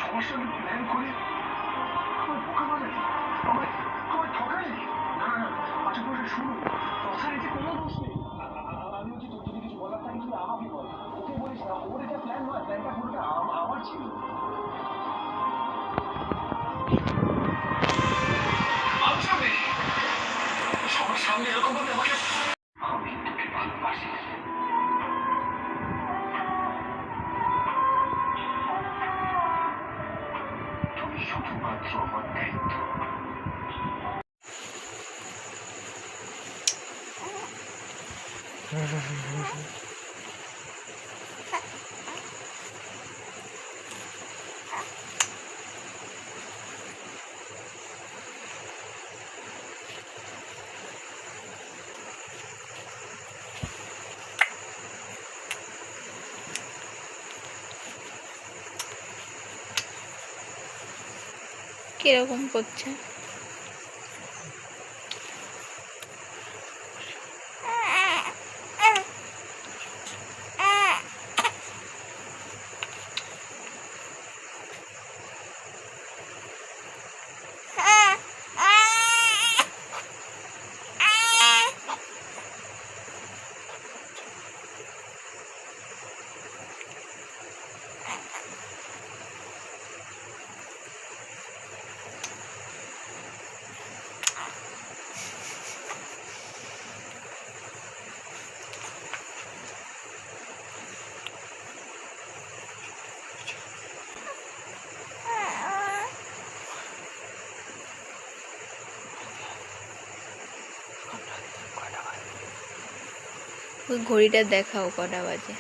সবার সঙ্গে প্ল্যান করে আমার বোকা বানালি, আমায় আমায় ঠকালি। না না না, আচ্ছা করে শুনো, কথা এতে কোনো দোষ নেই। আমি বলছি তোর যদি কিছু বলার থাকে তুই আমাকে বল, ওকে বলিস না। ওর এটা প্ল্যান নয়, প্ল্যানটা পুরোটা আমার ছিল। আচ্ছা মেয়ে, সবার সামনে এরকম ভাবে আমাকে, আমি তোকে ভালোবাসি, তুমি শুধুমাত্র আমার দায়িত্ব। কিরকম করছে? ওই ঘড়িটা দেখাও কটা বাজে।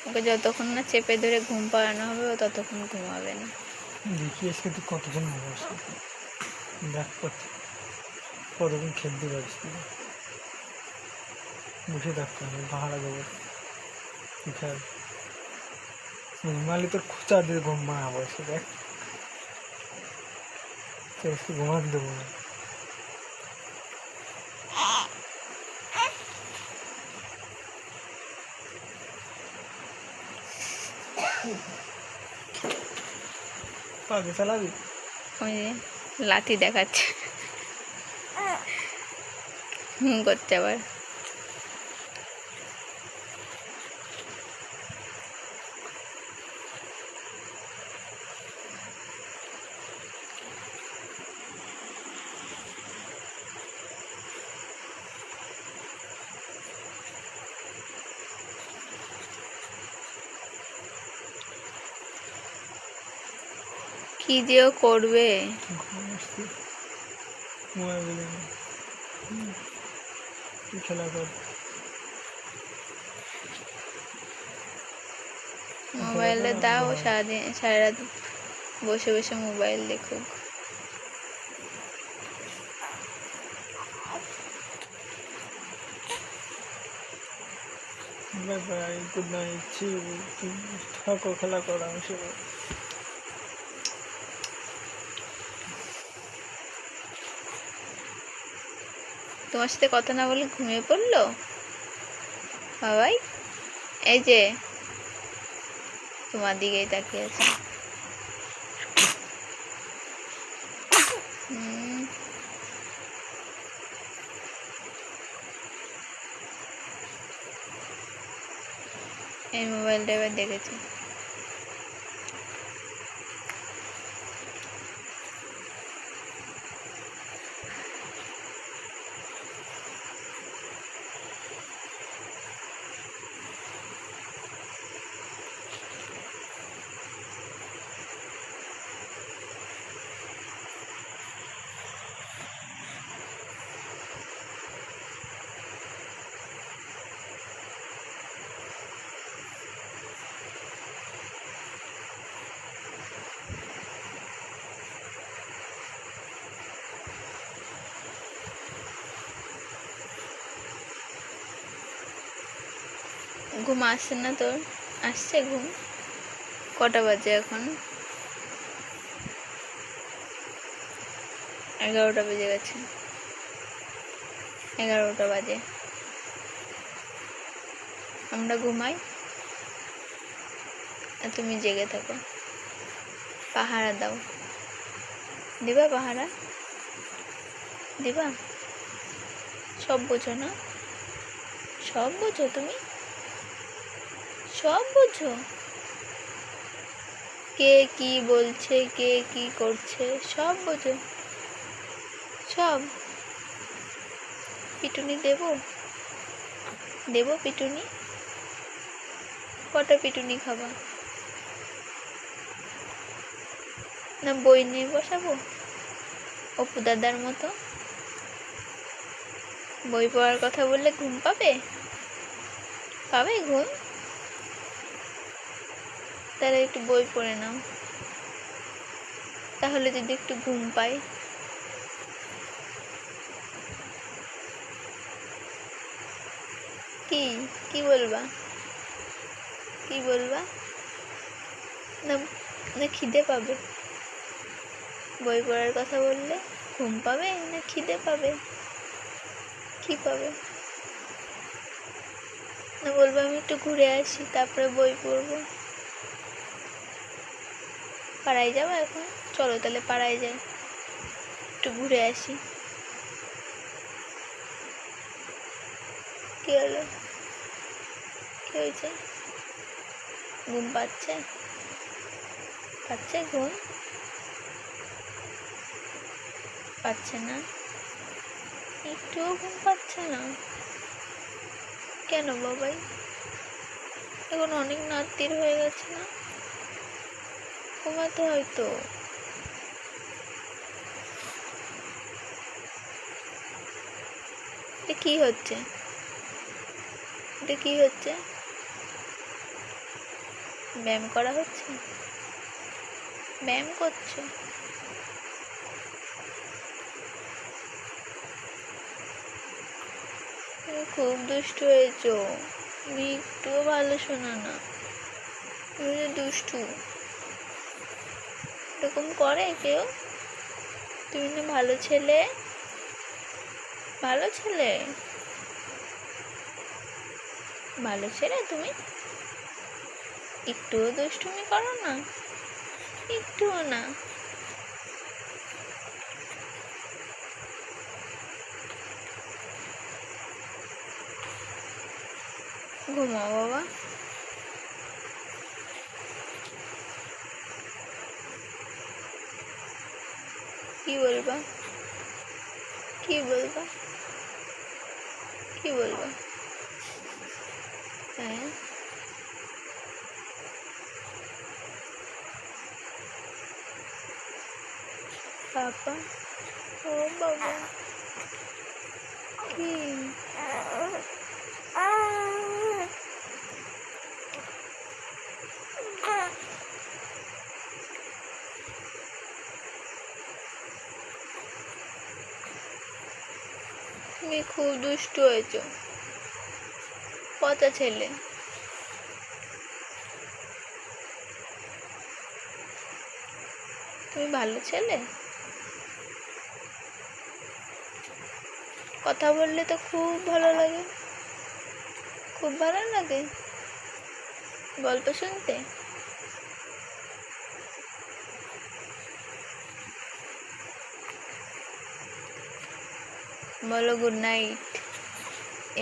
ওকে যতক্ষণ না চেপে ধরে ঘুম পাড়ানো হবে ও ততক্ষণ ঘুমাবে না। দেখি আজকে তুই কতক্ষণ ঘুমাস, দেখ কতক্ষণ খেলতে পারিস, বসে থাকতে হবে, ভাড়া দেবো খেল। ঘুমালে তোর খোঁচা দিয়ে ঘুম বানাবো, এসে দেখ একটু ঘুমাতে দেবো না। পাকে চালাবি? ওই লাঠি দেখাচ্ছে, হুম করছে আবার। কি যে ও করবে, খেলা কর, মোবাইলে দাও, সারাদিন সারা রাত বসে বসে মোবাইল দেখুক। বাই বাই, গুড নাইট, থাকো, খেলা কর, আমি সেবা। তোমার সাথে কথা না বলে ঘুমিয়ে পড়লো বাবাই। এই যে তোমার দিকেই তাকিয়ে আছে। এই মোবাইলটা এবার দেখেছি। ঘুম আসছে না তোর? আসছে ঘুম? কটা বাজে এখন? 11টা বেজে গেছে, 11টা বাজে। আমরা ঘুমাই আর তুমি জেগে থাকো, পাহারা দাও। দিবা পাহারা? দিবা? সব বোঝো না? সব বোঝো তুমি? সব বোঝো? কে কি বলছে, কে কি করছে, সব বোঝো? সব? পিটুনি দেবো? দেবো পিটুনি? কটা পিটুনি খাবা? না বই নিয়ে বসাবো অপু দাদার মতো? বই পড়ার কথা বললে ঘুম পাবে? পাবে ঘুম? তাহলে একটু বই পড়ে নাও, তাহলে যদি একটু ঘুম পায়। কি কি বলবা? কি বলবা? না না খিদে পাবে? বই পড়ার কথা বললে ঘুম পাবে না খিদে পাবে? কি পাবে? না বলবো আমি একটু ঘুরে আসি তারপরে বই পড়বো? পাড়ায় যাবো এখন? চলো তাহলে পাড়ায় যাই, একটু ঘুরে আসি। কি হলো? কি হয়েছে? ঘুম পাচ্ছে? পাচ্ছে ঘুম? পাচ্ছে না? একটুও ঘুম পাচ্ছে না? কেন বাবাই? এখন অনেক রাত্তির হয়ে গেছে না? ঘুমাতে হয়তো। এটা কি হচ্ছে? এটা কি হচ্ছে? ব্যায়াম করা হচ্ছে? ব্যায়াম করছো? তুমি খুব দুষ্টু হয়েছো, তুমি একটুও ভালো শোনো না, তুমি যে দুষ্টু। এরকম করে কেউ? তুমি না ভালো ছেলে, ভালো ছেলে, ভালো ছেলে তুমি, একটুও দুষ্টুমি করো না? একটুও না? ঘুমাও বাবা। কি বলবা? কি বলবা? কি বলবা? হ্যাঁ বাবা, ও বাবা, কি? তুমি খুব দুষ্টু হয়েছো, পচা ছেলে। তুমি ভালো ছেলে, কথা বললে তো খুব ভালো লাগে, খুব ভালো লাগে গল্প শুনতে। বলো গুড নাইট।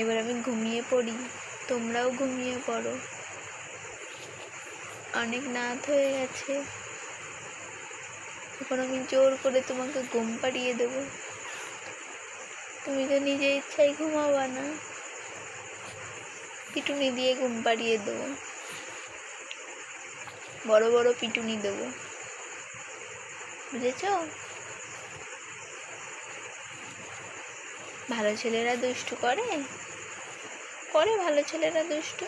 এবার আমি ঘুমিয়ে পড়ি, তোমরাও ঘুমিয়ে পড়ো, অনেক রাত হয়ে গেছে। এখন আমি জোর করে তোমাকে ঘুম পাড়িয়ে দেবো, তুমি তো নিজের ইচ্ছায় ঘুমাবা না, পিটুনি দিয়ে ঘুম পাড়িয়ে দেবো, বড় বড় পিটুনি দেবো, বুঝেছ? ভালো ছেলেরা দুষ্টু করে? করে ভালো ছেলেরা দুষ্টু?